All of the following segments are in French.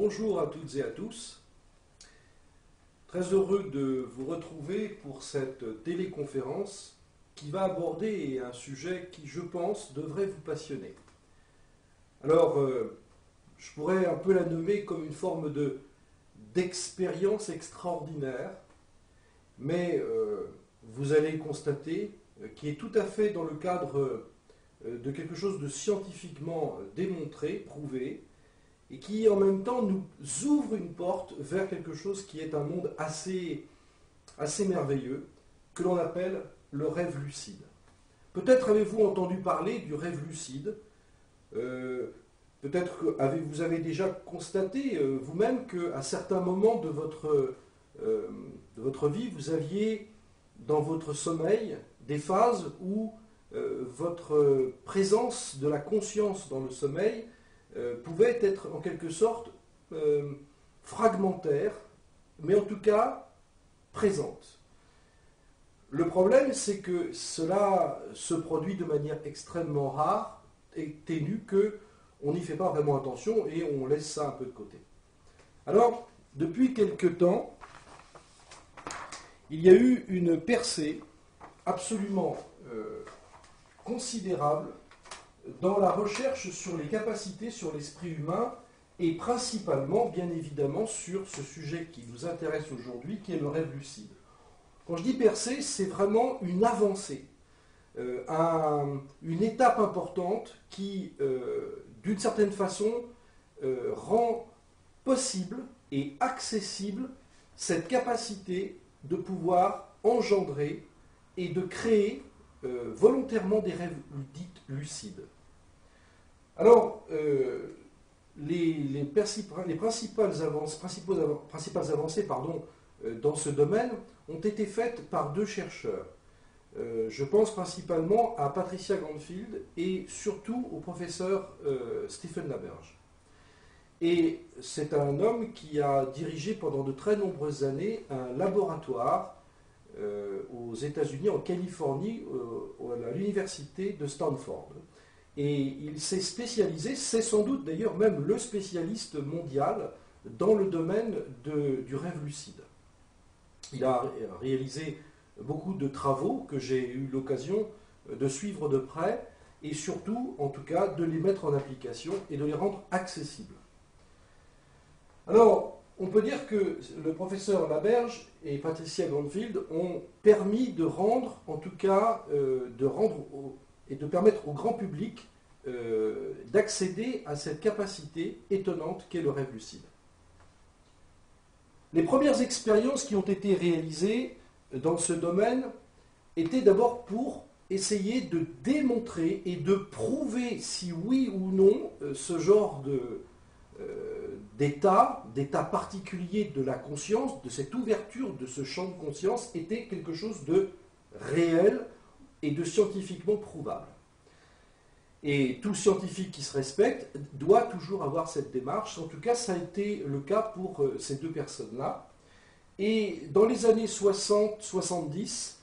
Bonjour à toutes et à tous. Très heureux de vous retrouver pour cette téléconférence qui va aborder un sujet qui, je pense, devrait vous passionner. Alors, je pourrais un peu la nommer comme une forme d'expérience extraordinaire, mais vous allez constater qu'il est tout à fait dans le cadre de quelque chose de scientifiquement démontré, prouvé, et qui en même temps nous ouvre une porte vers quelque chose qui est un monde assez merveilleux, que l'on appelle le rêve lucide. Peut-être avez-vous entendu parler du rêve lucide, peut-être que vous avez déjà constaté vous-même qu'à certains moments de votre vie, vous aviez dans votre sommeil des phases où votre présence de la conscience dans le sommeil pouvait être en quelque sorte fragmentaire, mais en tout cas présente. Le problème, c'est que cela se produit de manière extrêmement rare et ténue, qu'on n'y fait pas vraiment attention et on laisse ça un peu de côté. Alors, depuis quelque temps, il y a eu une percée absolument considérable dans la recherche sur les capacités, sur l'esprit humain, et principalement, bien évidemment, sur ce sujet qui nous intéresse aujourd'hui, qui est le rêve lucide. Quand je dis percée, c'est vraiment une avancée, une étape importante qui, d'une certaine façon, rend possible et accessible cette capacité de pouvoir engendrer et de créer volontairement des rêves dits lucides. Alors, les principales avancées dans ce domaine ont été faites par deux chercheurs. Je pense principalement à Patricia Granfield et surtout au professeur Stephen LaBerge. Et c'est un homme qui a dirigé pendant de très nombreuses années un laboratoire aux États-Unis, en Californie, à l'université de Stanford. Et il s'est spécialisé, c'est sans doute d'ailleurs même le spécialiste mondial dans le domaine du rêve lucide. Il a réalisé beaucoup de travaux que j'ai eu l'occasion de suivre de près et surtout, en tout cas, de les mettre en application et de les rendre accessibles. Alors, on peut dire que le professeur LaBerge et Patricia Granfield ont permis de rendre, en tout cas, et de permettre au grand public d'accéder à cette capacité étonnante qu'est le rêve lucide. Les premières expériences qui ont été réalisées dans ce domaine étaient d'abord pour essayer de démontrer et de prouver si oui ou non ce genre d'état particulier de la conscience, de cette ouverture de ce champ de conscience, était quelque chose de réel et de scientifiquement prouvable. Et tout scientifique qui se respecte doit toujours avoir cette démarche. En tout cas, ça a été le cas pour ces deux personnes-là. Et dans les années 60-70,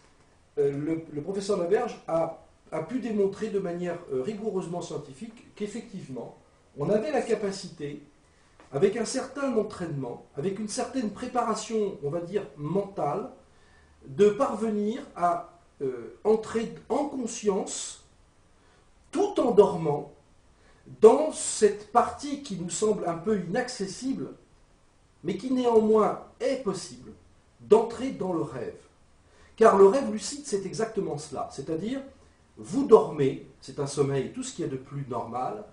le professeur LaBerge a pu démontrer de manière rigoureusement scientifique qu'effectivement, on avait la capacité, avec un certain entraînement, avec une certaine préparation, on va dire, mentale, de parvenir à entrer en conscience, tout en dormant, dans cette partie qui nous semble un peu inaccessible, mais qui néanmoins est possible, d'entrer dans le rêve. Car le rêve lucide, c'est exactement cela. C'est-à-dire, vous dormez, c'est un sommeil, tout ce qu'il y a de plus normal,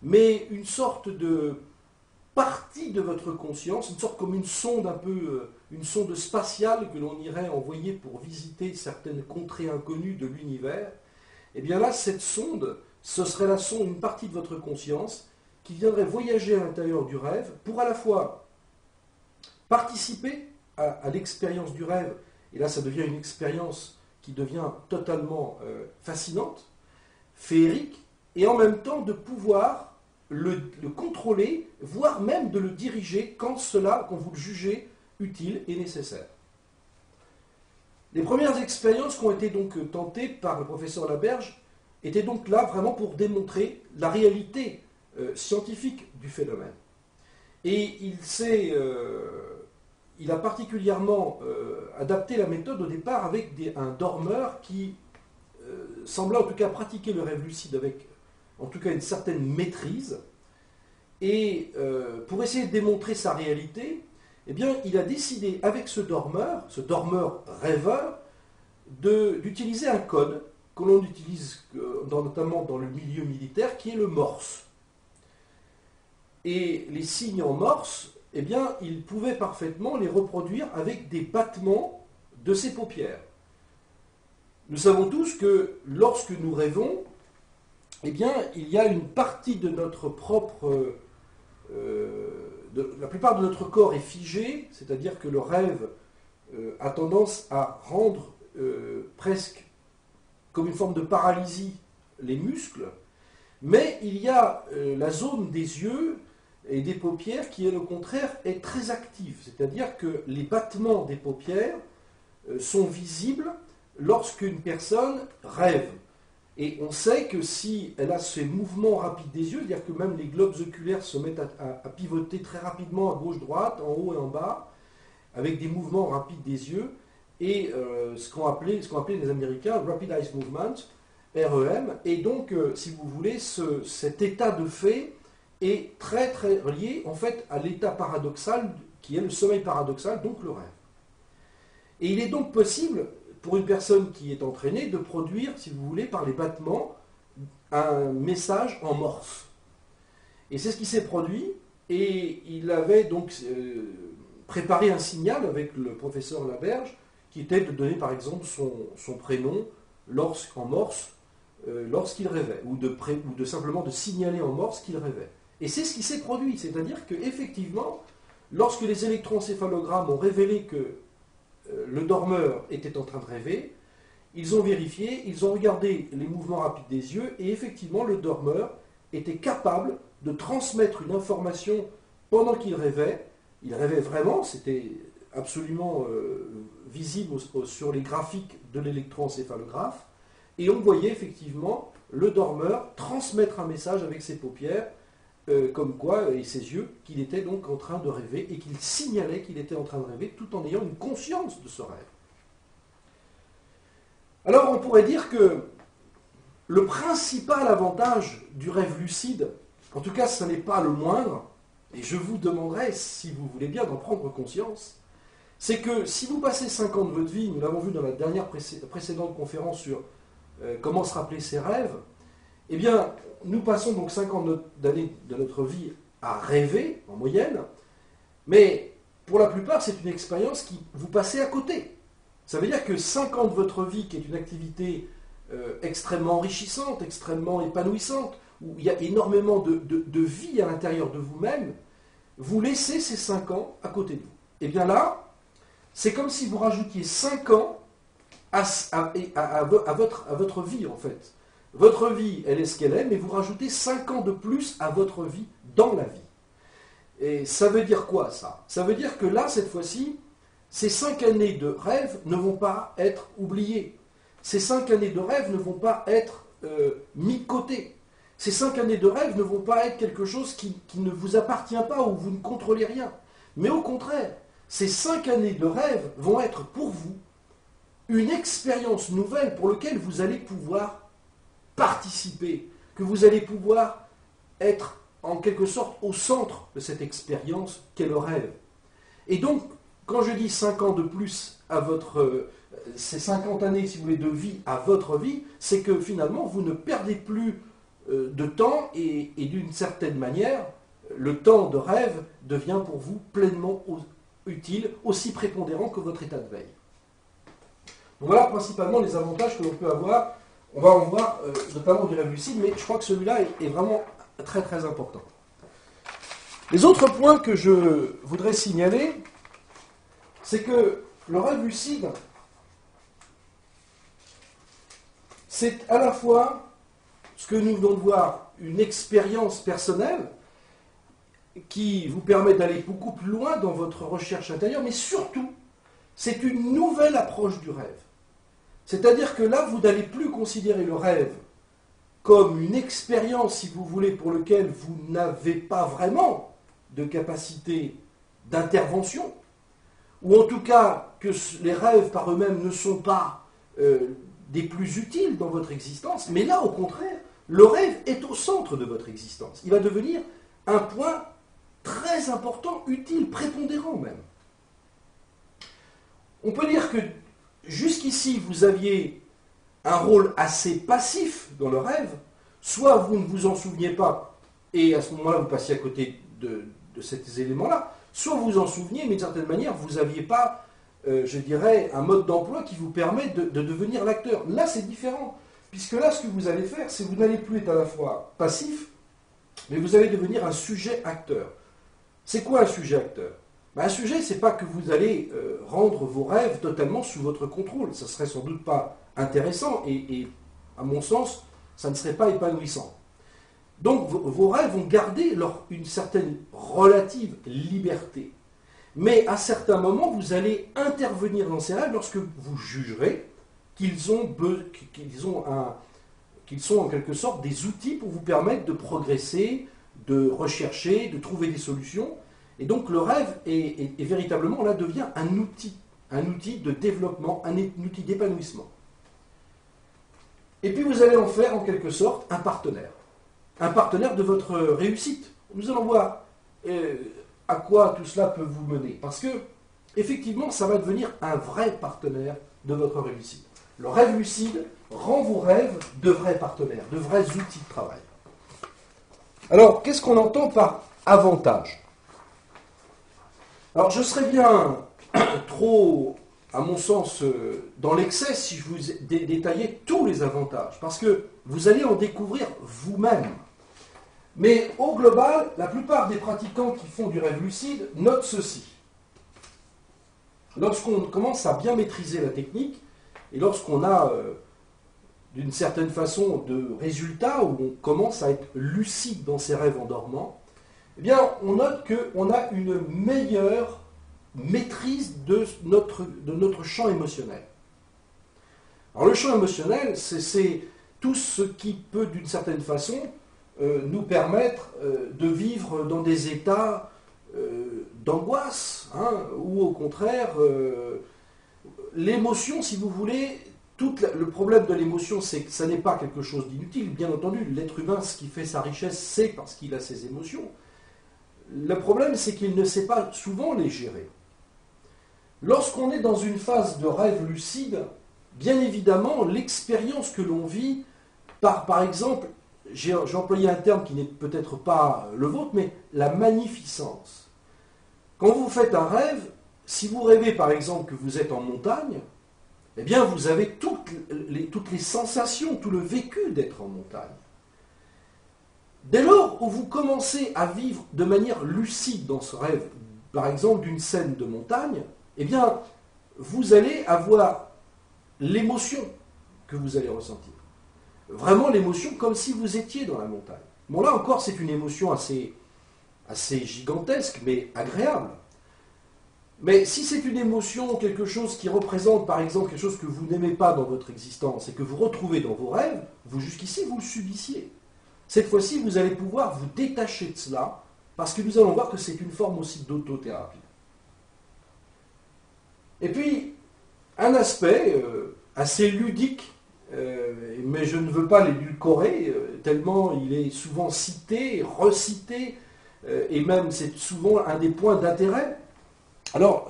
mais une sorte de partie de votre conscience, une sorte comme une sonde une sonde spatiale que l'on irait envoyer pour visiter certaines contrées inconnues de l'univers, et bien là, cette sonde, ce serait la sonde, une partie de votre conscience, qui viendrait voyager à l'intérieur du rêve pour à la fois participer à l'expérience du rêve, et là ça devient une expérience qui devient totalement fascinante, féerique, et en même temps de pouvoir le contrôler, voire même de le diriger quand vous le jugez utile et nécessaire. Les premières expériences qui ont été donc tentées par le professeur LaBerge étaient donc là vraiment pour démontrer la réalité scientifique du phénomène. Et il a particulièrement adapté la méthode au départ avec un dormeur qui semblait en tout cas pratiquer le rêve lucide avec en tout cas une certaine maîtrise. Et pour essayer de démontrer sa réalité, eh bien, il a décidé avec ce dormeur rêveur, d'utiliser un code que l'on utilise notamment dans le milieu militaire, qui est le morse. Et les signes en morse, eh bien, il pouvait parfaitement les reproduire avec des battements de ses paupières. Nous savons tous que lorsque nous rêvons, eh bien, il y a une partie de notre propre... la plupart de notre corps est figé, c'est-à-dire que le rêve a tendance à rendre presque comme une forme de paralysie les muscles, mais il y a la zone des yeux et des paupières qui, au contraire, est très active, c'est-à-dire que les battements des paupières sont visibles lorsqu'une personne rêve. Et on sait que si elle a ces mouvements rapides des yeux, c'est-à-dire que même les globes oculaires se mettent à pivoter très rapidement à gauche-droite, en haut et en bas, avec des mouvements rapides des yeux, et ce qu'ont appelé les Américains Rapid Eye Movement, REM, et donc, si vous voulez, cet état de fait est très très lié en fait à l'état paradoxal, qui est le sommeil paradoxal, donc le rêve. Et il est donc possible, pour une personne qui est entraînée, de produire, si vous voulez, par les battements, un message en morse. Et c'est ce qui s'est produit, et il avait donc préparé un signal avec le professeur Laberge, qui était de donner par exemple son prénom en morse lorsqu'il rêvait, ou de simplement de signaler en morse qu'il rêvait. Et c'est ce qui s'est produit, c'est-à-dire qu'effectivement, lorsque les électroencéphalogrammes ont révélé que le dormeur était en train de rêver, ils ont vérifié, ils ont regardé les mouvements rapides des yeux, et effectivement, le dormeur était capable de transmettre une information pendant qu'il rêvait. Il rêvait vraiment, c'était absolument visible sur les graphiques de l'électroencéphalographe, et on voyait effectivement le dormeur transmettre un message avec ses paupières, comme quoi, et ses yeux, qu'il était donc en train de rêver, et qu'il signalait qu'il était en train de rêver, tout en ayant une conscience de ce rêve. Alors on pourrait dire que le principal avantage du rêve lucide, en tout cas ce n'est pas le moindre, et je vous demanderai, si vous voulez bien, d'en prendre conscience, c'est que si vous passez 5 ans de votre vie, nous l'avons vu dans la précédente conférence sur comment se rappeler ses rêves, eh bien, nous passons donc 5 ans d'années de notre vie à rêver, en moyenne, mais pour la plupart, c'est une expérience qui vous passez à côté. Ça veut dire que 5 ans de votre vie, qui est une activité extrêmement enrichissante, extrêmement épanouissante, où il y a énormément de vie à l'intérieur de vous-même, vous laissez ces 5 ans à côté de vous. Et bien là, c'est comme si vous rajoutiez 5 ans à votre vie, en fait. Votre vie, elle est ce qu'elle est, mais vous rajoutez 5 ans de plus à votre vie dans la vie. Et ça veut dire quoi, ça? Ça veut dire que là, cette fois-ci, ces 5 années de rêve ne vont pas être oubliées. Ces 5 années de rêve ne vont pas être mis de côté. Ces 5 années de rêve ne vont pas être quelque chose qui ne vous appartient pas, où vous ne contrôlez rien. Mais au contraire, ces 5 années de rêve vont être pour vous une expérience nouvelle pour laquelle vous allez pouvoir participer, que vous allez pouvoir être en quelque sorte au centre de cette expérience qu'est le rêve. Et donc, quand je dis 5 ans de plus à ces 50 années, si vous voulez, de vie à votre vie, c'est que finalement, vous ne perdez plus de temps et d'une certaine manière, le temps de rêve devient pour vous pleinement utile, aussi prépondérant que votre état de veille. Donc voilà principalement les avantages que l'on peut avoir. On va en voir notamment du rêve lucide, mais je crois que celui-là est vraiment très très important. Les autres points que je voudrais signaler, c'est que le rêve lucide, c'est à la fois ce que nous venons de voir, une expérience personnelle qui vous permet d'aller beaucoup plus loin dans votre recherche intérieure, mais surtout, c'est une nouvelle approche du rêve. C'est-à-dire que là, vous n'allez plus considérer le rêve comme une expérience, si vous voulez, pour laquelle vous n'avez pas vraiment de capacité d'intervention, ou en tout cas que les rêves par eux-mêmes ne sont pas des plus utiles dans votre existence, mais là, au contraire, le rêve est au centre de votre existence. Il va devenir un point très important, utile, prépondérant même. On peut dire que jusqu'ici, vous aviez un rôle assez passif dans le rêve, soit vous ne vous en souveniez pas, et à ce moment-là, vous passiez à côté de ces éléments-là, soit vous vous en souveniez, mais d'une certaine manière, vous n'aviez pas, je dirais, un mode d'emploi qui vous permet de devenir l'acteur. Là, c'est différent, puisque là, ce que vous allez faire, c'est que vous n'allez plus être à la fois passif, mais vous allez devenir un sujet acteur. C'est quoi un sujet acteur? Un sujet, c'est pas que vous allez rendre vos rêves totalement sous votre contrôle. Ça serait sans doute pas intéressant et à mon sens, ça ne serait pas épanouissant. Donc vos rêves vont garder une certaine relative liberté. Mais à certains moments, vous allez intervenir dans ces rêves lorsque vous jugerez qu'ils sont en quelque sorte des outils pour vous permettre de progresser, de rechercher, de trouver des solutions. Et donc le rêve est véritablement, là, devient un outil de développement, un outil d'épanouissement. Et puis vous allez en faire en quelque sorte un partenaire de votre réussite. Nous allons voir à quoi tout cela peut vous mener. Parce que, effectivement, ça va devenir un vrai partenaire de votre réussite. Le rêve lucide rend vos rêves de vrais partenaires, de vrais outils de travail. Alors, qu'est-ce qu'on entend par avantage? Alors, je serais bien trop, à mon sens, dans l'excès si je vous détaillais tous les avantages, parce que vous allez en découvrir vous-même. Mais au global, la plupart des pratiquants qui font du rêve lucide notent ceci. Lorsqu'on commence à bien maîtriser la technique, et lorsqu'on a, d'une certaine façon, de résultats où on commence à être lucide dans ses rêves en dormant, eh bien, on note qu'on a une meilleure maîtrise de notre champ émotionnel. Alors le champ émotionnel, c'est tout ce qui peut, d'une certaine façon, nous permettre de vivre dans des états d'angoisse, ou au contraire, l'émotion, si vous voulez, le problème de l'émotion, c'est que ça n'est pas quelque chose d'inutile. Bien entendu, l'être humain, ce qui fait sa richesse, c'est parce qu'il a ses émotions. Le problème, c'est qu'il ne sait pas souvent les gérer. Lorsqu'on est dans une phase de rêve lucide, bien évidemment, l'expérience que l'on vit, par exemple, j'ai employé un terme qui n'est peut-être pas le vôtre, mais la magnificence. Quand vous faites un rêve, si vous rêvez par exemple que vous êtes en montagne, eh bien vous avez toutes les sensations, tout le vécu d'être en montagne. Dès lors où vous commencez à vivre de manière lucide dans ce rêve, par exemple d'une scène de montagne, eh bien vous allez avoir l'émotion que vous allez ressentir. Vraiment l'émotion comme si vous étiez dans la montagne. Bon, là encore, c'est une émotion assez gigantesque, mais agréable. Mais si c'est une émotion, quelque chose qui représente, par exemple, quelque chose que vous n'aimez pas dans votre existence et que vous retrouvez dans vos rêves, vous, jusqu'ici, vous le subissiez. Cette fois-ci, vous allez pouvoir vous détacher de cela, parce que nous allons voir que c'est une forme aussi d'autothérapie. Et puis, un aspect assez ludique, mais je ne veux pas l'édulcorer, tellement il est souvent cité, recité, et même c'est souvent un des points d'intérêt. Alors,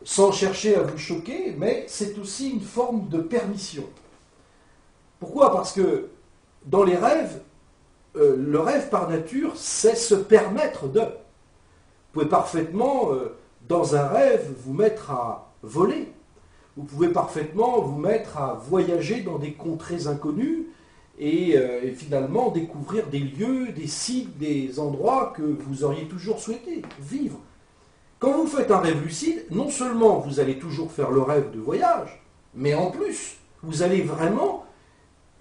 sans chercher à vous choquer, mais c'est aussi une forme de permission. Pourquoi? Parce que dans les rêves, le rêve par nature, c'est se permettre de. Vous pouvez parfaitement, dans un rêve, vous mettre à voler. Vous pouvez parfaitement vous mettre à voyager dans des contrées inconnues et finalement découvrir des lieux, des sites, des endroits que vous auriez toujours souhaité vivre. Quand vous faites un rêve lucide, non seulement vous allez toujours faire le rêve de voyage, mais en plus, vous allez vraiment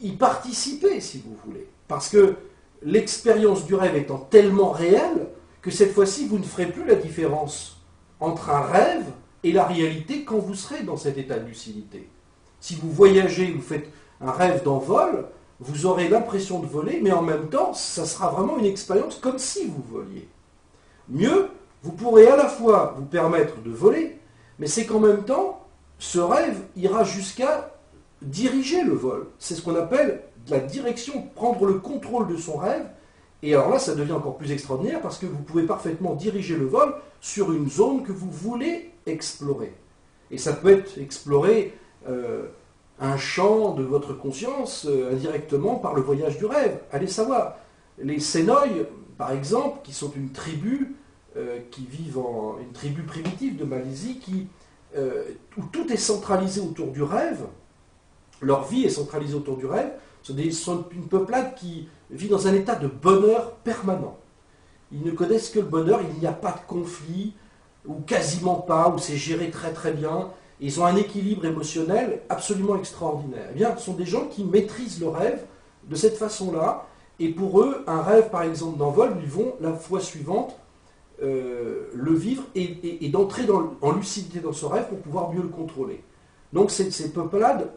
y participer, si vous voulez. Parce que l'expérience du rêve étant tellement réelle que cette fois-ci, vous ne ferez plus la différence entre un rêve et la réalité quand vous serez dans cet état de lucidité. Si vous voyagez, vous faites un rêve d'envol, vous aurez l'impression de voler, mais en même temps, ça sera vraiment une expérience comme si vous voliez. Mieux, vous pourrez à la fois vous permettre de voler, mais c'est qu'en même temps, ce rêve ira jusqu'à diriger le vol. C'est ce qu'on appelle la direction, prendre le contrôle de son rêve. Et alors là, ça devient encore plus extraordinaire parce que vous pouvez parfaitement diriger le vol sur une zone que vous voulez explorer. Et ça peut être explorer un champ de votre conscience indirectement par le voyage du rêve. Allez savoir. Les Sénoï, par exemple, qui sont une tribu qui vivent une tribu primitive de Malaisie, où tout est centralisé autour du rêve, leur vie est centralisée autour du rêve, sont une peuplade qui vit dans un état de bonheur permanent. Ils ne connaissent que le bonheur, il n'y a pas de conflit, ou quasiment pas, où c'est géré très très bien. Ils ont un équilibre émotionnel absolument extraordinaire. Eh bien, ce sont des gens qui maîtrisent le rêve de cette façon-là, et pour eux, un rêve par exemple d'envol, ils vont la fois suivante le vivre et d'entrer en lucidité dans ce rêve pour pouvoir mieux le contrôler. Donc ces peuplades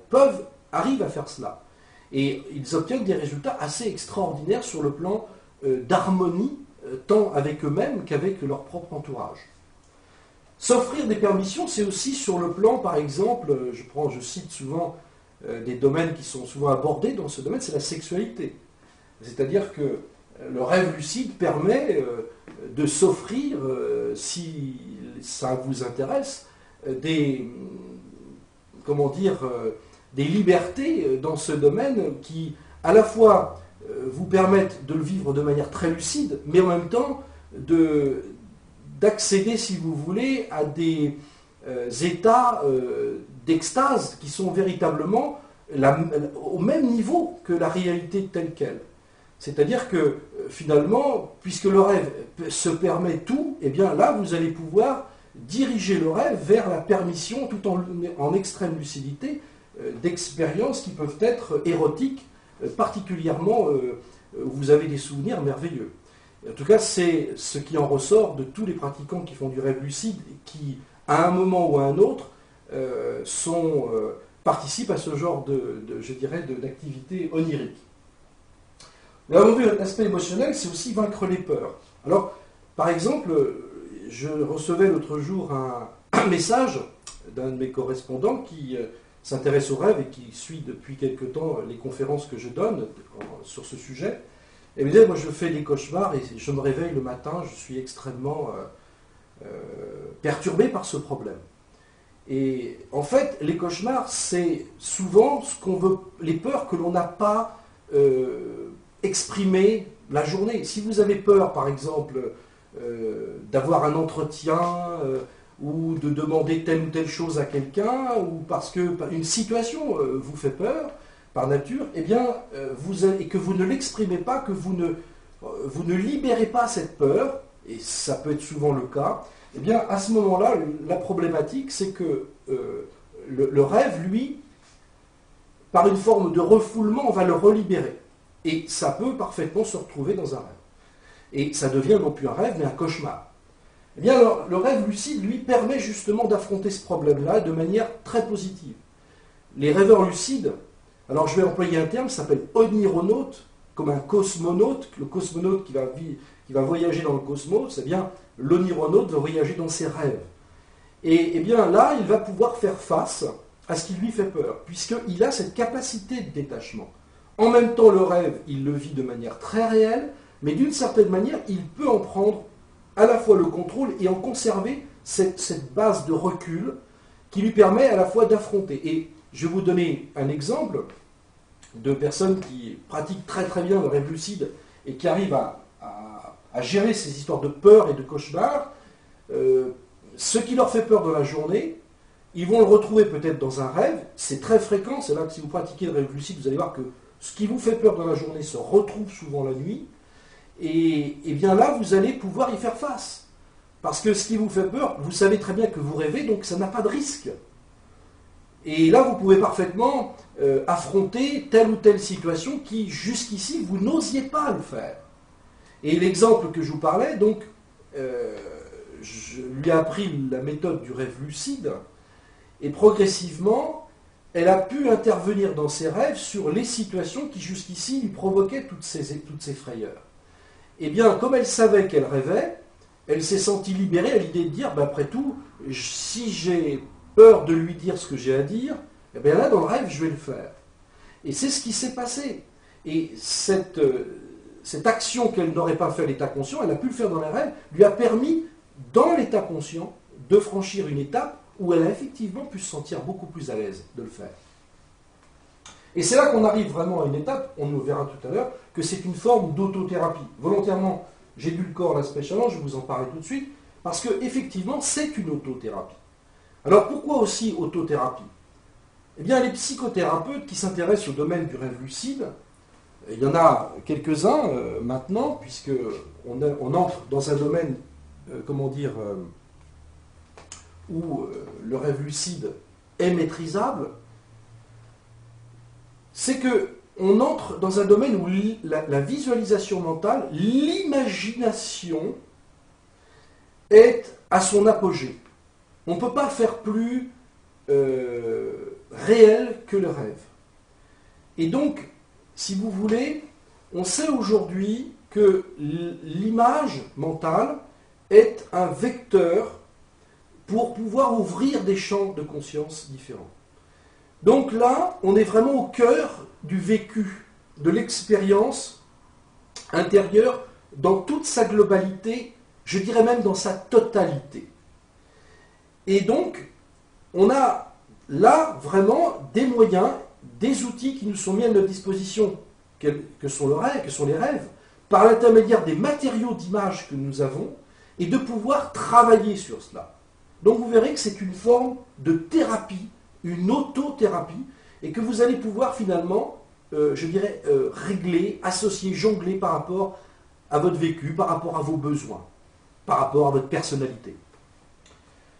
arrivent à faire cela. Et ils obtiennent des résultats assez extraordinaires sur le plan d'harmonie, tant avec eux-mêmes qu'avec leur propre entourage. S'offrir des permissions, c'est aussi sur le plan, par exemple, je cite souvent des domaines qui sont souvent abordés dans ce domaine, c'est la sexualité. C'est-à-dire que le rêve lucide permet de s'offrir, si ça vous intéresse, des libertés dans ce domaine qui, à la fois, vous permettent de le vivre de manière très lucide, mais en même temps d'accéder, si vous voulez, à des états d'extase qui sont véritablement au même niveau que la réalité telle qu'elle. C'est-à-dire que, finalement, puisque le rêve se permet tout, eh bien là, vous allez pouvoir diriger le rêve vers la permission, tout en extrême lucidité, d'expériences qui peuvent être érotiques, particulièrement où vous avez des souvenirs merveilleux. En tout cas, c'est ce qui en ressort de tous les pratiquants qui font du rêve lucide et qui, à un moment ou à un autre, participent à ce genre d'activité onirique. Nous avons vu l'aspect émotionnel, c'est aussi vaincre les peurs. Alors, par exemple, je recevais l'autre jour un message d'un de mes correspondants qui s'intéresse au rêve et qui suit depuis quelque temps les conférences que je donne sur ce sujet. Et il me disait, moi je fais des cauchemars et je me réveille le matin, je suis extrêmement perturbé par ce problème. Et en fait, les cauchemars, c'est souvent les peurs que l'on n'a pas exprimées la journée. Si vous avez peur, par exemple, d'avoir un entretien ou de demander telle ou telle chose à quelqu'un, ou parce qu'une situation vous fait peur, par nature, eh bien, et que vous ne l'exprimez pas, que vous ne libérez pas cette peur, et ça peut être souvent le cas, eh bien, à ce moment-là, la problématique, c'est que le rêve, lui, par une forme de refoulement, on va le relibérer. Et ça peut parfaitement se retrouver dans un rêve. Et ça devient non plus un rêve, mais un cauchemar. Eh bien, alors, le rêve lucide, lui, permet justement d'affronter ce problème-là de manière très positive. Les rêveurs lucides, alors je vais employer un terme qui s'appelle onironaute, comme un cosmonaute. Le cosmonaute qui va voyager dans le cosmos, eh bien, l'onironaute va voyager dans ses rêves. Et bien là, il va pouvoir faire face à ce qui lui fait peur, puisqu'il a cette capacité de détachement. En même temps, le rêve, il le vit de manière très réelle, mais d'une certaine manière, il peut en prendre à la fois le contrôle et en conserver cette base de recul qui lui permet à la fois d'affronter. Et je vais vous donner un exemple de personnes qui pratiquent très très bien le rêve lucide et qui arrivent à gérer ces histoires de peur et de cauchemar. Ce qui leur fait peur dans la journée, ils vont le retrouver peut-être dans un rêve. C'est très fréquent, c'est là que si vous pratiquez le rêve lucide, vous allez voir que ce qui vous fait peur dans la journée se retrouve souvent la nuit. Et bien là, vous allez pouvoir y faire face. Parce que ce qui vous fait peur, vous savez très bien que vous rêvez, donc ça n'a pas de risque. Et là, vous pouvez parfaitement affronter telle ou telle situation qui, jusqu'ici, vous n'osiez pas le faire. Et l'exemple que je vous parlais, donc, je lui ai appris la méthode du rêve lucide, et progressivement, elle a pu intervenir dans ses rêves sur les situations qui, jusqu'ici, lui provoquaient toutes ces frayeurs. Et bien, comme elle savait qu'elle rêvait, elle s'est sentie libérée à l'idée de dire, ben, après tout, si j'ai peur de lui dire ce que j'ai à dire, eh bien là, dans le rêve, je vais le faire. Et c'est ce qui s'est passé. Et cette action qu'elle n'aurait pas fait à l'état conscient, elle a pu le faire dans les rêves, lui a permis, dans l'état conscient, de franchir une étape où elle a effectivement pu se sentir beaucoup plus à l'aise de le faire. Et c'est là qu'on arrive vraiment à une étape, on nous verra tout à l'heure, que c'est une forme d'autothérapie. Volontairement, j'édulcore l'aspect challenge, je vais vous en parler tout de suite, parce qu'effectivement, c'est une autothérapie. Alors pourquoi aussi autothérapie? Eh bien, les psychothérapeutes qui s'intéressent au domaine du rêve lucide, il y en a quelques-uns maintenant, puisqu'on entre dans un domaine, où le rêve lucide est maîtrisable, c'est qu'on entre dans un domaine où la visualisation mentale, l'imagination est à son apogée. On ne peut pas faire plus réel que le rêve. Et donc, si vous voulez, on sait aujourd'hui que l'image mentale est un vecteur pour pouvoir ouvrir des champs de conscience différents. Donc là, on est vraiment au cœur du vécu, de l'expérience intérieure dans toute sa globalité, je dirais même dans sa totalité. Et donc, on a là vraiment des moyens, des outils qui nous sont mis à notre disposition, que sont les rêves, par l'intermédiaire des matériaux d'image que nous avons, et de pouvoir travailler sur cela. Donc vous verrez que c'est une forme de thérapie, une autothérapie, et que vous allez pouvoir finalement, régler, associer, jongler par rapport à votre vécu, par rapport à vos besoins, par rapport à votre personnalité.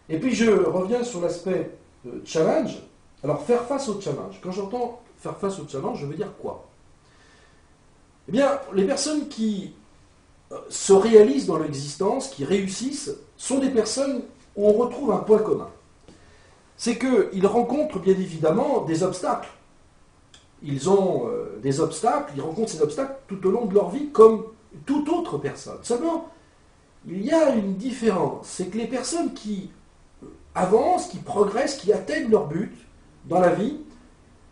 Et puis je reviens sur l'aspect challenge. Alors faire face au challenge. Quand j'entends faire face au challenge, je veux dire quoi? Eh bien, les personnes qui se réalisent dans l'existence, qui réussissent, sont des personnes où on retrouve un point commun. C'est qu'ils rencontrent bien évidemment des obstacles. Ils ont des obstacles, ils rencontrent ces obstacles tout au long de leur vie comme toute autre personne. Seulement, il y a une différence. C'est que les personnes qui avancent, qui progressent, qui atteignent leur but dans la vie,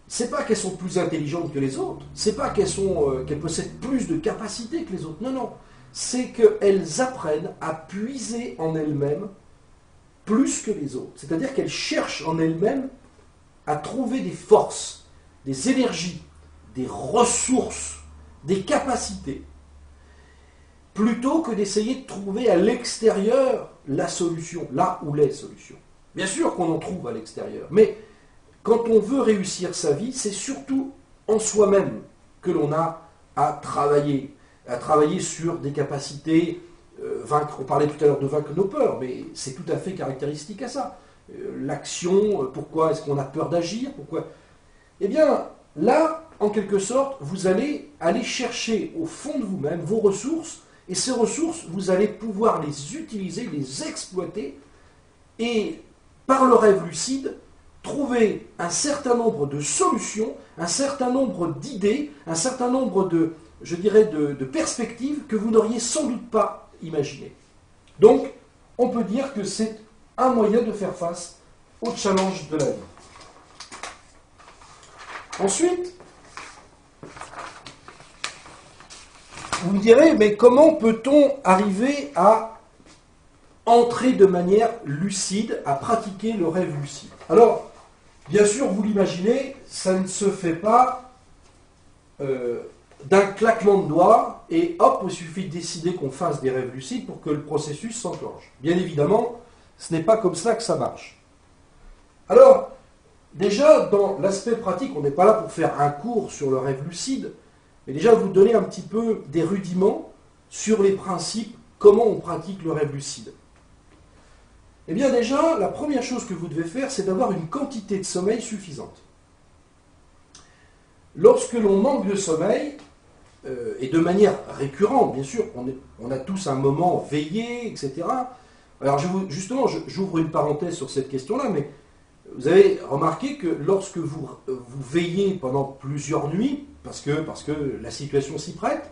c'est pas qu'elles sont plus intelligentes que les autres, c'est pas qu'elles possèdent plus de capacités que les autres, non, non. C'est qu'elles apprennent à puiser en elles-mêmes plus que les autres. C'est-à-dire qu'elles cherchent en elles-mêmes à trouver des forces, des énergies, des ressources, des capacités, plutôt que d'essayer de trouver à l'extérieur la solution, là où les solutions. Bien sûr qu'on en trouve à l'extérieur, mais quand on veut réussir sa vie, c'est surtout en soi-même que l'on a à travailler sur des capacités, on parlait tout à l'heure de vaincre nos peurs, mais c'est tout à fait caractéristique à ça. L'action, pourquoi est-ce qu'on a peur d'agir, pourquoi... Eh bien, là, en quelque sorte, vous allez aller chercher au fond de vous-même vos ressources, et ces ressources, vous allez pouvoir les utiliser, les exploiter, et par le rêve lucide, trouver un certain nombre de solutions, un certain nombre d'idées, un certain nombre de perspectives que vous n'auriez sans doute pas imaginées. Donc, on peut dire que c'est un moyen de faire face au challenge de la vie. Ensuite, vous me direz, mais comment peut-on arriver à entrer de manière lucide, à pratiquer le rêve lucide? Alors, bien sûr, vous l'imaginez, ça ne se fait pas d'un claquement de doigts, et hop, il suffit de décider qu'on fasse des rêves lucides pour que le processus s'enclenche. Bien évidemment, ce n'est pas comme ça que ça marche. Alors, déjà, dans l'aspect pratique, on n'est pas là pour faire un cours sur le rêve lucide, mais déjà vous donner un petit peu des rudiments sur les principes, comment on pratique le rêve lucide. Eh bien déjà, la première chose que vous devez faire, c'est d'avoir une quantité de sommeil suffisante. Lorsque l'on manque de sommeil, et de manière récurrente, bien sûr, on a tous un moment veillé, etc. Alors justement, j'ouvre une parenthèse sur cette question-là, mais vous avez remarqué que lorsque vous veillez pendant plusieurs nuits, parce que la situation s'y prête,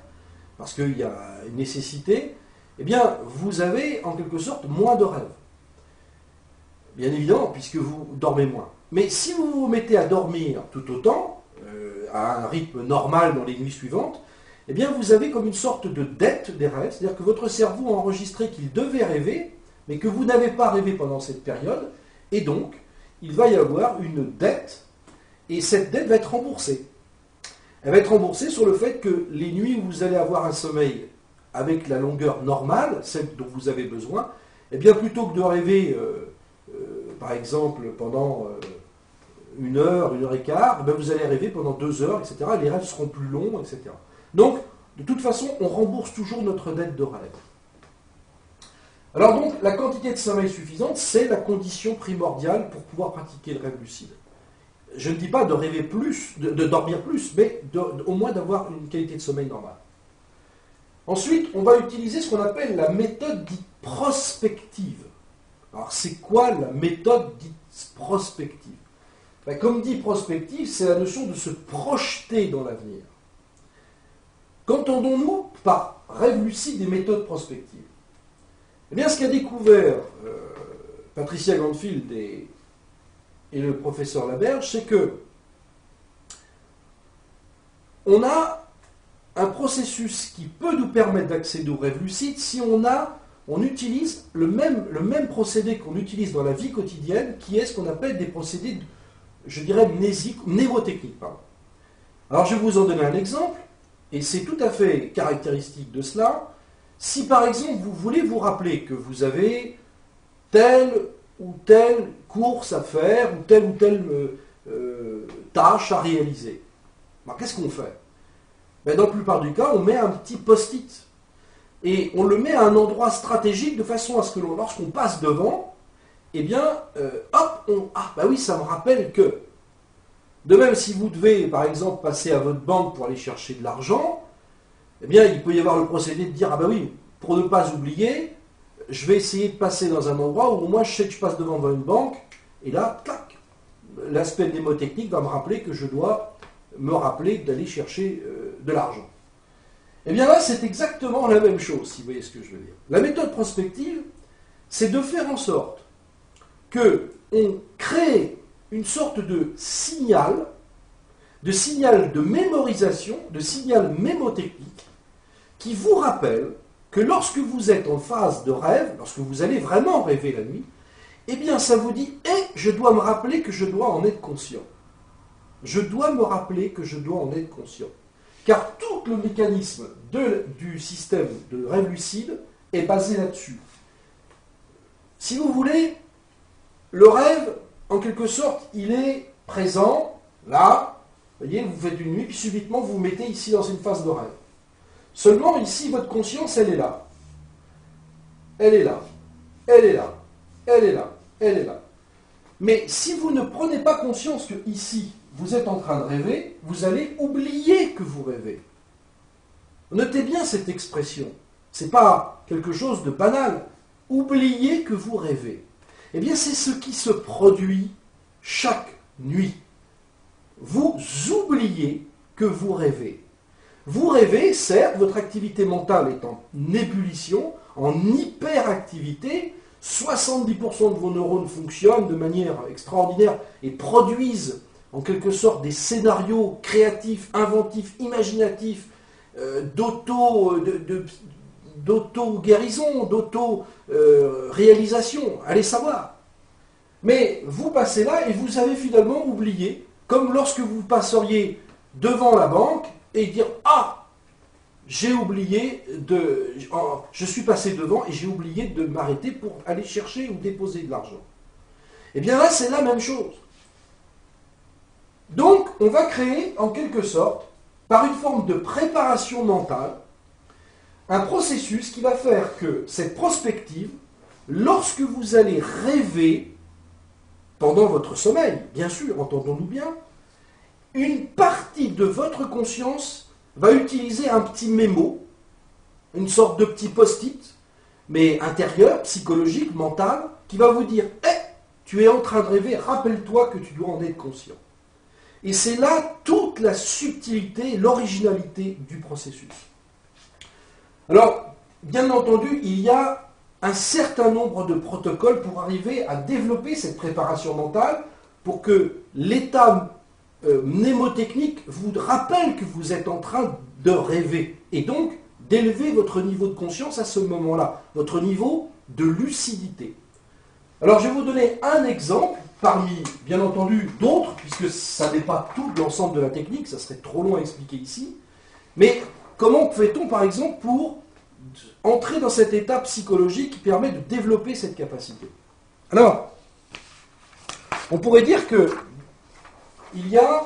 parce qu'il y a une nécessité, eh bien, vous avez en quelque sorte moins de rêves. Bien évidemment, puisque vous dormez moins. Mais si vous vous mettez à dormir tout autant, à un rythme normal dans les nuits suivantes, eh bien, vous avez comme une sorte de dette des rêves, c'est-à-dire que votre cerveau a enregistré qu'il devait rêver, mais que vous n'avez pas rêvé pendant cette période, et donc, il va y avoir une dette, et cette dette va être remboursée. Elle va être remboursée sur le fait que les nuits où vous allez avoir un sommeil avec la longueur normale, celle dont vous avez besoin, eh bien, plutôt que de rêver, par exemple, pendant 1 heure et quart, eh bien, vous allez rêver pendant 2 heures, etc. Les rêves seront plus longs, etc. Donc, de toute façon, on rembourse toujours notre dette de rêve. Alors donc, la quantité de sommeil suffisante, c'est la condition primordiale pour pouvoir pratiquer le rêve lucide. Je ne dis pas de rêver plus, de dormir plus, mais au moins d'avoir une qualité de sommeil normale. Ensuite, on va utiliser ce qu'on appelle la méthode dite prospective. Alors, c'est quoi la méthode dite prospective? Ben, comme dit prospective, c'est la notion de se projeter dans l'avenir. Qu'entendons-nous par rêve lucide et méthode prospective? Eh bien, ce qu'a découvert Patricia Gandfield et le professeur Laberge, c'est que on a un processus qui peut nous permettre d'accéder au rêve lucide si on utilise le même procédé qu'on utilise dans la vie quotidienne, qui est ce qu'on appelle des procédés, je dirais, mnémotechniques. Alors, je vais vous en donner un exemple, et c'est tout à fait caractéristique de cela. Si, par exemple, vous voulez vous rappeler que vous avez telle ou telle course à faire, ou telle tâche à réaliser, ben, qu'est-ce qu'on fait? Ben, dans la plupart du cas, on met un petit post-it. Et on le met à un endroit stratégique de façon à ce que lorsqu'on passe devant, eh bien, bah oui, ça me rappelle que. De même, si vous devez, par exemple, passer à votre banque pour aller chercher de l'argent, eh bien, il peut y avoir le procédé de dire, ah bah oui, pour ne pas oublier, je vais essayer de passer dans un endroit où moi je sais que je passe devant une banque, et là, clac, l'aspect mnémotechnique va me rappeler que je dois me rappeler d'aller chercher de l'argent. Eh bien là, c'est exactement la même chose, si vous voyez ce que je veux dire. La méthode prospective, c'est de faire en sorte qu'on crée une sorte de signal de mémorisation, de signal mémotechnique, qui vous rappelle que lorsque vous êtes en phase de rêve, lorsque vous allez vraiment rêver la nuit, eh bien ça vous dit « je dois me rappeler que je dois en être conscient ». Je dois me rappeler que je dois en être conscient. Car tout le mécanisme du système de rêve lucide est basé là-dessus. Si vous voulez, le rêve, en quelque sorte, il est présent, là, vous voyez, vous faites une nuit, puis subitement vous vous mettez ici dans une phase de rêve. Seulement, ici, votre conscience, elle est là. Elle est là. Elle est là. Elle est là. Elle est là. Mais si vous ne prenez pas conscience que ici, vous êtes en train de rêver, vous allez oublier que vous rêvez. Notez bien cette expression. Ce n'est pas quelque chose de banal. Oubliez que vous rêvez. Eh bien, c'est ce qui se produit chaque nuit. Vous oubliez que vous rêvez. Vous rêvez, certes, votre activité mentale est en ébullition, en hyperactivité. 70% de vos neurones fonctionnent de manière extraordinaire et produisent en quelque sorte des scénarios créatifs, inventifs, imaginatifs, d'auto-guérison, d'auto-réalisation, allez savoir. Mais vous passez là et vous avez finalement oublié, comme lorsque vous passeriez devant la banque et dire « Ah, j'ai oublié je suis passé devant et j'ai oublié de m'arrêter pour aller chercher ou déposer de l'argent. » Eh bien là, c'est la même chose. Donc, on va créer, en quelque sorte, par une forme de préparation mentale, un processus qui va faire que cette prospective, lorsque vous allez rêver, pendant votre sommeil, bien sûr, entendons-nous bien, une partie de votre conscience va utiliser un petit mémo, une sorte de petit post-it, mais intérieur, psychologique, mental, qui va vous dire « tu es en train de rêver, rappelle-toi que tu dois en être conscient ». Et c'est là toute la subtilité, l'originalité du processus. Alors, bien entendu, il y a un certain nombre de protocoles pour arriver à développer cette préparation mentale pour que l'état mnémotechnique vous rappelle que vous êtes en train de rêver et donc d'élever votre niveau de conscience à ce moment-là, votre niveau de lucidité. Alors je vais vous donner un exemple parmi, bien entendu, d'autres, puisque ça n'est pas tout l'ensemble de la technique, ça serait trop long à expliquer ici, mais comment fait-on par exemple pour entrer dans cet état psychologique qui permet de développer cette capacité? Alors, on pourrait dire que il y a,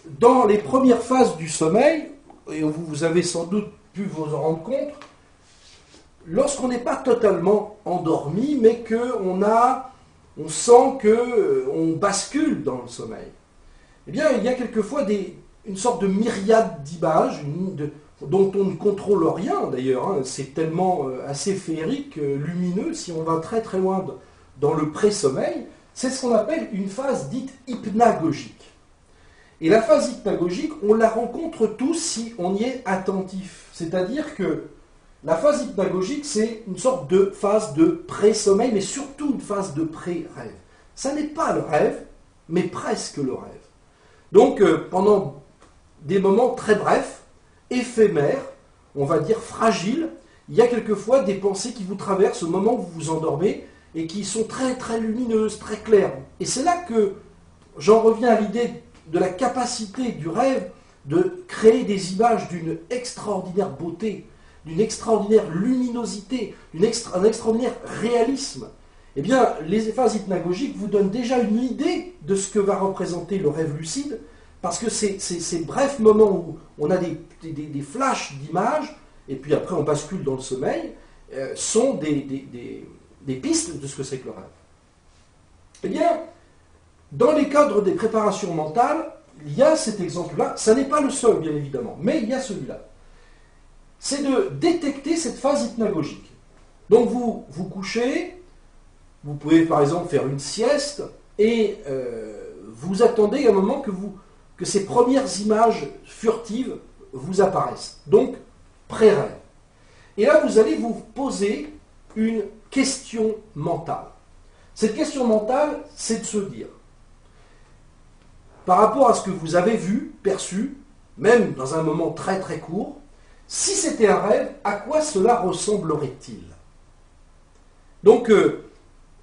dans les premières phases du sommeil, et vous avez sans doute pu vous en rendre compte, lorsqu'on n'est pas totalement endormi, mais qu'on sent qu'on bascule dans le sommeil, eh bien, il y a quelquefois une sorte de myriade d'images dont on ne contrôle rien d'ailleurs. Hein. C'est tellement assez féerique, lumineux, si on va très très loin dans le pré-sommeil. C'est ce qu'on appelle une phase dite hypnagogique. Et la phase hypnagogique, on la rencontre tous si on y est attentif. C'est-à-dire que la phase hypnagogique, c'est une sorte de phase de pré-sommeil, mais surtout une phase de pré-rêve. Ça n'est pas le rêve, mais presque le rêve. Donc, pendant des moments très brefs, éphémères, on va dire fragiles, il y a quelquefois des pensées qui vous traversent au moment où vous vous endormez et qui sont très très lumineuses, très claires. Et c'est là que j'en reviens à l'idée de la capacité du rêve de créer des images d'une extraordinaire beauté, d'une extraordinaire luminosité, d'un extraordinaire réalisme. Eh bien, les phases hypnagogiques vous donnent déjà une idée de ce que va représenter le rêve lucide, parce que ces brefs moments où on a des flashs d'images, et puis après on bascule dans le sommeil, sont des pistes de ce que c'est que le rêve. Eh bien, dans les cadres des préparations mentales, il y a cet exemple-là. Ça n'est pas le seul, bien évidemment, mais il y a celui-là. C'est de détecter cette phase hypnagogique. Donc vous vous couchez, vous pouvez par exemple faire une sieste, et vous attendez un moment que ces premières images furtives vous apparaissent. Donc, pré-rêve. Et là, vous allez vous poser une question mentale. Cette question mentale, c'est de se dire, par rapport à ce que vous avez vu, perçu, même dans un moment très très court, si c'était un rêve, à quoi cela ressemblerait-il? Donc,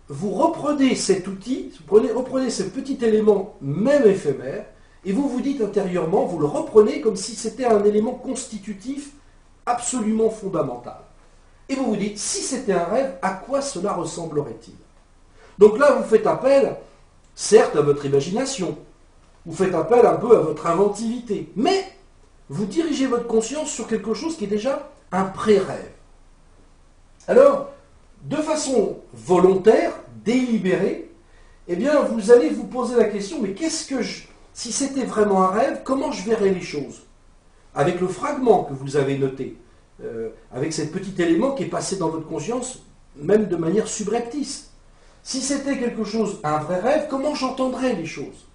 vous reprenez cet outil, vous reprenez ce petit élément, même éphémère, et vous vous dites intérieurement, vous le reprenez comme si c'était un élément constitutif absolument fondamental. Et vous vous dites, si c'était un rêve, à quoi cela ressemblerait-il? Donc là, vous faites appel, certes, à votre imagination, vous faites appel un peu à votre inventivité, mais vous dirigez votre conscience sur quelque chose qui est déjà un pré-rêve. Alors, de façon volontaire, délibérée, eh bien, vous allez vous poser la question, mais si c'était vraiment un rêve, comment je verrais les choses? Avec le fragment que vous avez noté, avec cet petit élément qui est passé dans votre conscience, même de manière subreptice. Si c'était quelque chose, un vrai rêve, comment j'entendrais les choses?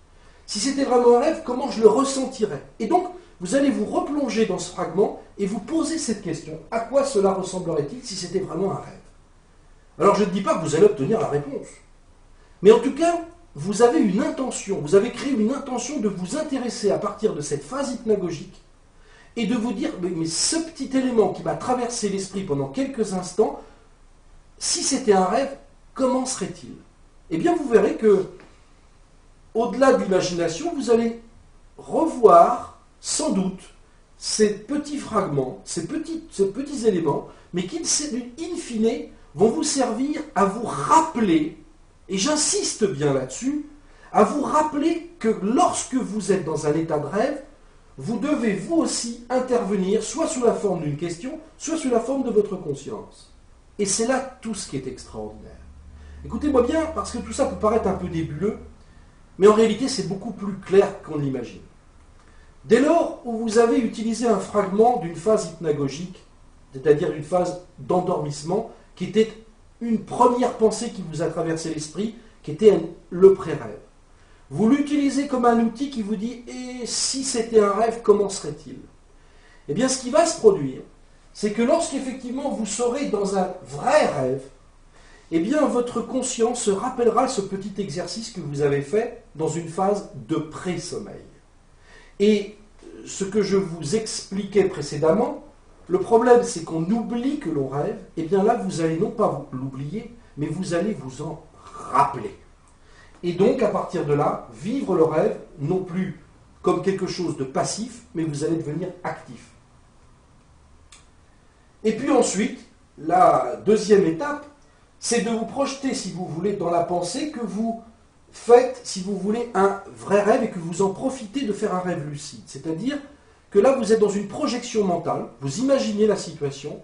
Si c'était vraiment un rêve, comment je le ressentirais? Et donc, vous allez vous replonger dans ce fragment et vous poser cette question. À quoi cela ressemblerait-il si c'était vraiment un rêve? Alors, je ne dis pas que vous allez obtenir la réponse. Mais en tout cas, vous avez une intention, vous avez créé une intention de vous intéresser à partir de cette phase hypnagogique et de vous dire, mais ce petit élément qui m'a traversé l'esprit pendant quelques instants, si c'était un rêve, comment serait-il? Eh bien, vous verrez que, au-delà de l'imagination, vous allez revoir, sans doute, ces petits fragments, ces petits éléments, mais qui, in fine, vont vous servir à vous rappeler, et j'insiste bien là-dessus, à vous rappeler que lorsque vous êtes dans un état de rêve, vous devez vous aussi intervenir, soit sous la forme d'une question, soit sous la forme de votre conscience. Et c'est là tout ce qui est extraordinaire. Écoutez-moi bien, parce que tout ça peut paraître un peu nébuleux, mais en réalité c'est beaucoup plus clair qu'on l'imagine. Dès lors où vous avez utilisé un fragment d'une phase hypnagogique, c'est-à-dire d'une phase d'endormissement, qui était une première pensée qui vous a traversé l'esprit, qui était le pré-rêve. Vous l'utilisez comme un outil qui vous dit « Et si c'était un rêve, comment serait-il » Eh bien, ce qui va se produire, c'est que lorsqu'effectivement vous serez dans un vrai rêve, eh bien, votre conscience se rappellera ce petit exercice que vous avez fait dans une phase de pré-sommeil. Et ce que je vous expliquais précédemment, le problème, c'est qu'on oublie que l'on rêve, et bien là, vous allez non pas l'oublier, mais vous allez vous en rappeler. Et donc, à partir de là, vivre le rêve, non plus comme quelque chose de passif, mais vous allez devenir actif. Et puis ensuite, la deuxième étape, c'est de vous projeter, si vous voulez, dans la pensée que vous faites, si vous voulez, un vrai rêve et que vous en profitez de faire un rêve lucide. C'est-à-dire que là, vous êtes dans une projection mentale, vous imaginez la situation,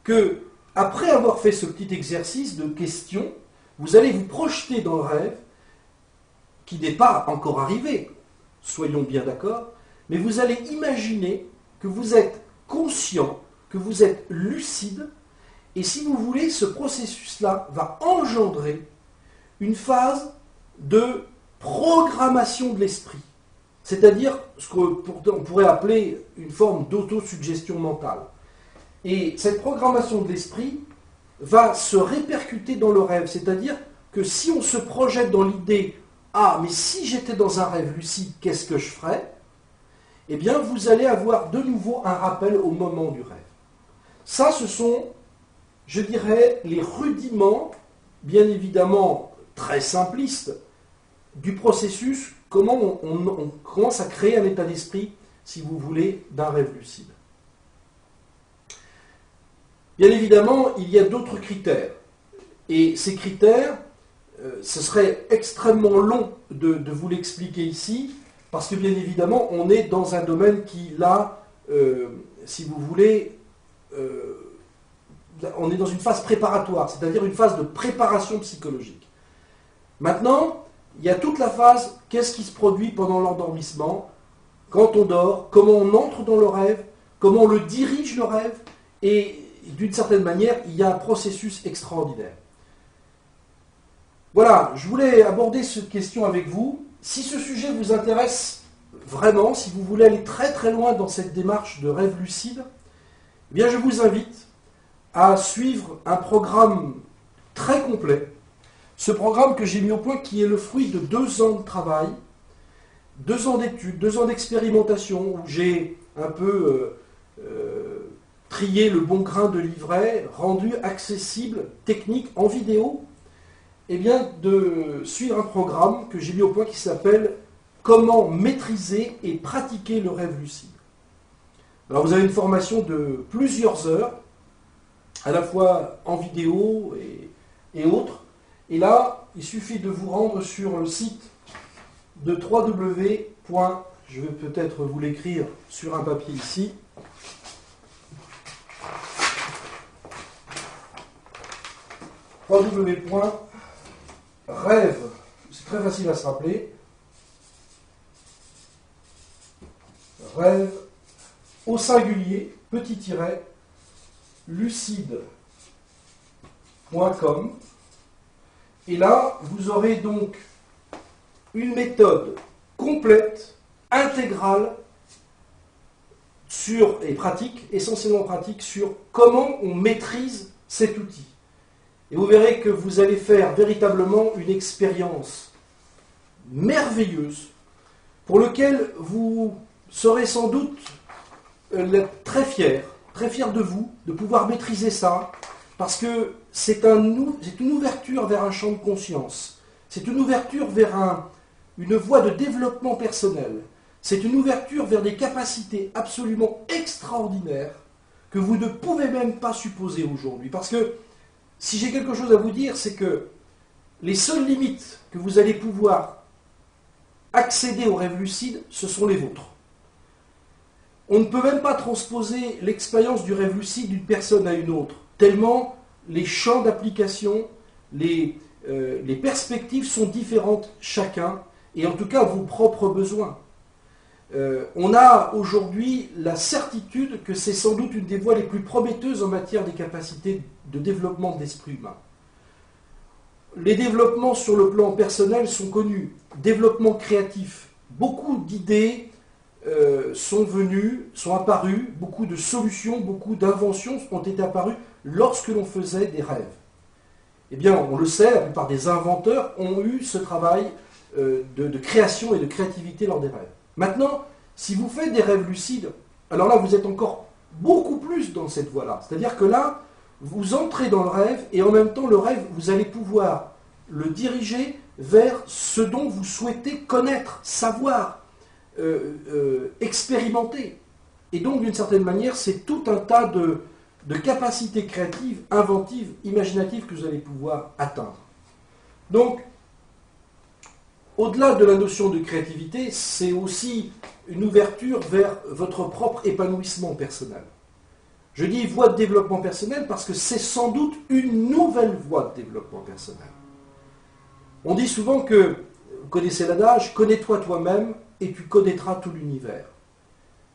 que après avoir fait ce petit exercice de questions, vous allez vous projeter dans le rêve, qui n'est pas encore arrivé, soyons bien d'accord, mais vous allez imaginer que vous êtes conscient, que vous êtes lucide, et si vous voulez, ce processus-là va engendrer une phase de programmation de l'esprit. C'est-à-dire ce qu'on pourrait appeler une forme d'autosuggestion mentale. Et cette programmation de l'esprit va se répercuter dans le rêve. C'est-à-dire que si on se projette dans l'idée « Ah, mais si j'étais dans un rêve lucide, qu'est-ce que je ferais ?» Eh bien, vous allez avoir de nouveau un rappel au moment du rêve. Ça, ce sont, je dirais, les rudiments, bien évidemment très simplistes, du processus, comment on commence à créer un état d'esprit, si vous voulez, d'un rêve lucide. Bien évidemment, il y a d'autres critères. Et ces critères, ce serait extrêmement long de vous l'expliquer ici, parce que bien évidemment, on est dans un domaine qui, là, si vous voulez, on est dans une phase préparatoire, c'est-à-dire une phase de préparation psychologique. Maintenant, il y a toute la phase, qu'est-ce qui se produit pendant l'endormissement, quand on dort, comment on entre dans le rêve, comment on le dirige le rêve, et d'une certaine manière, il y a un processus extraordinaire. Voilà, je voulais aborder cette question avec vous. Si ce sujet vous intéresse vraiment, si vous voulez aller très très loin dans cette démarche de rêve lucide, eh bien je vous invite à suivre un programme très complet. Ce programme que j'ai mis au point, qui est le fruit de 2 ans de travail, 2 ans d'études, 2 ans d'expérimentation, où j'ai un peu trié le bon grain de livret, rendu accessible, technique, en vidéo, et bien de suivre un programme que j'ai mis au point qui s'appelle « Comment maîtriser et pratiquer le rêve lucide ». Alors vous avez une formation de plusieurs heures, à la fois en vidéo et autres. Et là, il suffit de vous rendre sur le site de www. Je vais peut-être vous l'écrire sur un papier ici. www.rêve, c'est très facile à se rappeler. Rêve au singulier, petit tiret, lucide.com. Et là, vous aurez donc une méthode complète, intégrale, et pratique, essentiellement pratique, sur comment on maîtrise cet outil. Et vous verrez que vous allez faire véritablement une expérience merveilleuse, pour laquelle vous serez sans doute très fier de vous, de pouvoir maîtriser ça, parce que c'est une ouverture vers un champ de conscience, c'est une ouverture vers une voie de développement personnel, c'est une ouverture vers des capacités absolument extraordinaires que vous ne pouvez même pas supposer aujourd'hui. Parce que si j'ai quelque chose à vous dire, c'est que les seules limites que vous allez pouvoir accéder au rêve lucide, ce sont les vôtres. On ne peut même pas transposer l'expérience du rêve lucide d'une personne à une autre, tellement les champs d'application, les perspectives sont différentes chacun, et en tout cas vos propres besoins. On a aujourd'hui la certitude que c'est sans doute une des voies les plus prometteuses en matière des capacités de développement de l'esprit humain. Les développements sur le plan personnel sont connus. Développement créatif, beaucoup d'idées sont apparues, beaucoup de solutions, beaucoup d'inventions ont été apparues lorsque l'on faisait des rêves. Eh bien, on le sait, la plupart des inventeurs ont eu ce travail de création et de créativité lors des rêves. Maintenant, si vous faites des rêves lucides, alors là, vous êtes encore beaucoup plus dans cette voie-là. C'est-à-dire que là, vous entrez dans le rêve et en même temps, le rêve, vous allez pouvoir le diriger vers ce dont vous souhaitez connaître, savoir, expérimenter. Et donc, d'une certaine manière, c'est tout un tas de capacités créatives, inventives, imaginatives que vous allez pouvoir atteindre. Donc, au-delà de la notion de créativité, c'est aussi une ouverture vers votre propre épanouissement personnel. Je dis voie de développement personnel parce que c'est sans doute une nouvelle voie de développement personnel. On dit souvent que, vous connaissez l'adage, connais-toi toi-même et tu connaîtras tout l'univers.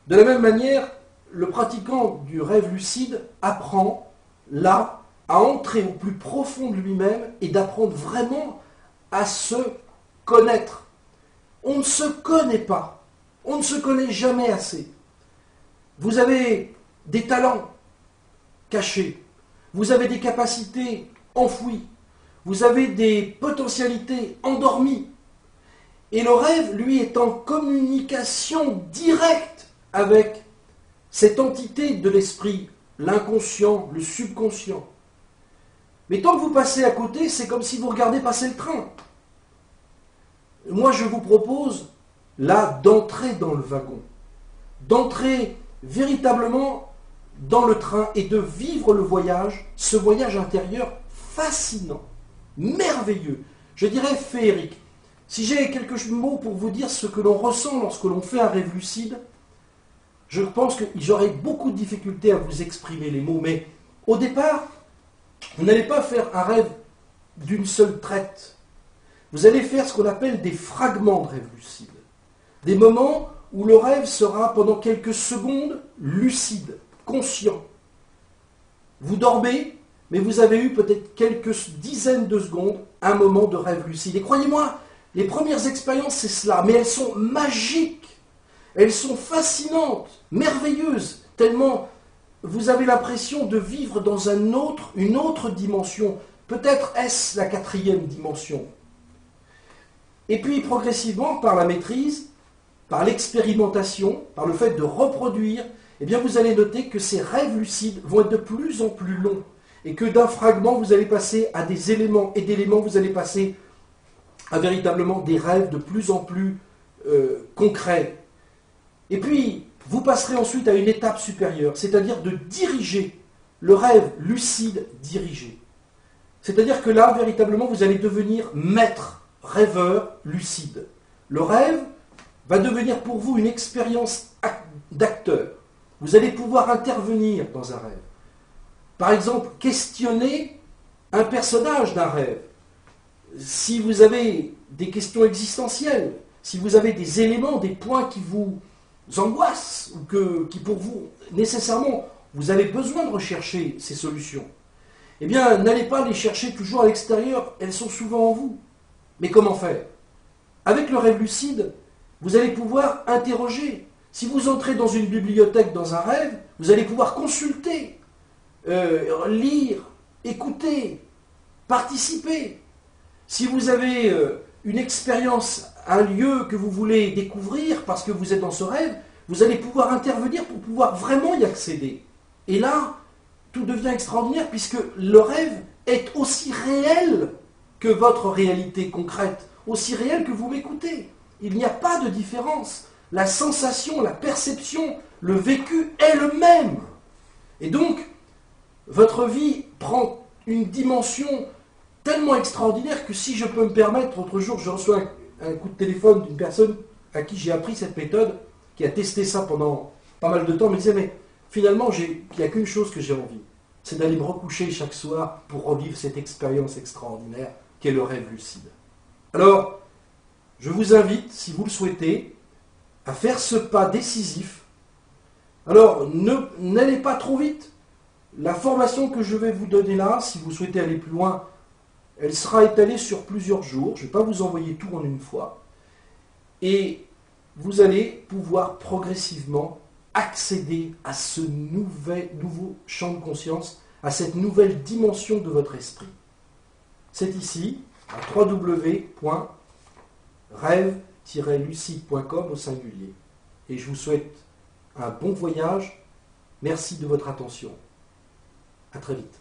De la même manière, le pratiquant du rêve lucide apprend, là, à entrer au plus profond de lui-même et d'apprendre vraiment à se connaître. On ne se connaît pas. On ne se connaît jamais assez. Vous avez des talents cachés. Vous avez des capacités enfouies. Vous avez des potentialités endormies. Et le rêve, lui, est en communication directe avec cette entité de l'esprit, l'inconscient, le subconscient. Mais tant que vous passez à côté, c'est comme si vous regardez passer le train. Moi, je vous propose, là, d'entrer dans le wagon, d'entrer véritablement dans le train et de vivre le voyage, ce voyage intérieur fascinant, merveilleux, je dirais féerique. Si j'ai quelques mots pour vous dire ce que l'on ressent lorsque l'on fait un rêve lucide, je pense que j'aurai beaucoup de difficultés à vous exprimer les mots, mais au départ, vous n'allez pas faire un rêve d'une seule traite. Vous allez faire ce qu'on appelle des fragments de rêve lucide. Des moments où le rêve sera pendant quelques secondes lucide, conscient. Vous dormez, mais vous avez eu peut-être quelques dizaines de secondes un moment de rêve lucide. Et croyez-moi, les premières expériences, c'est cela, mais elles sont magiques, elles sont fascinantes, merveilleuses, tellement vous avez l'impression de vivre dans une autre dimension. Peut-être est-ce la 4e dimension. Et puis progressivement, par la maîtrise, par l'expérimentation, par le fait de reproduire, eh bien vous allez noter que ces rêves lucides vont être de plus en plus longs. Et que d'un fragment, vous allez passer à des éléments, et d'éléments, vous allez passer à véritablement des rêves de plus en plus concrets. Et puis, vous passerez ensuite à une étape supérieure, c'est-à-dire de diriger, le rêve lucide dirigé. C'est-à-dire que là, véritablement, vous allez devenir maître, rêveur, lucide. Le rêve va devenir pour vous une expérience d'acteur. Vous allez pouvoir intervenir dans un rêve. Par exemple, questionner un personnage d'un rêve. Si vous avez des questions existentielles, si vous avez des éléments, des points qui vous angoissent, ou qui pour vous, nécessairement, vous avez besoin de rechercher ces solutions, eh bien, n'allez pas les chercher toujours à l'extérieur, elles sont souvent en vous. Mais comment faire? Avec le rêve lucide, vous allez pouvoir interroger. Si vous entrez dans une bibliothèque, dans un rêve, vous allez pouvoir consulter, lire, écouter, participer. Si vous avez une expérience, un lieu que vous voulez découvrir parce que vous êtes dans ce rêve, vous allez pouvoir intervenir pour pouvoir vraiment y accéder. Et là, tout devient extraordinaire puisque le rêve est aussi réel que votre réalité concrète, aussi réel que vous m'écoutez. Il n'y a pas de différence. La sensation, la perception, le vécu est le même. Et donc, votre vie prend une dimension tellement extraordinaire que si je peux me permettre, l'autre jour, je reçois un coup de téléphone d'une personne à qui j'ai appris cette méthode, qui a testé ça pendant pas mal de temps, me disait, mais finalement, il n'y a qu'une chose que j'ai envie, c'est d'aller me recoucher chaque soir pour revivre cette expérience extraordinaire qu'est le rêve lucide. Alors, je vous invite, si vous le souhaitez, à faire ce pas décisif. Alors, n'allez pas trop vite. La formation que je vais vous donner là, si vous souhaitez aller plus loin, elle sera étalée sur plusieurs jours. Je ne vais pas vous envoyer tout en une fois. Et vous allez pouvoir progressivement accéder à ce nouveau champ de conscience, à cette nouvelle dimension de votre esprit. C'est ici, à www.rêve-lucide.com au singulier. Et je vous souhaite un bon voyage. Merci de votre attention. À très vite.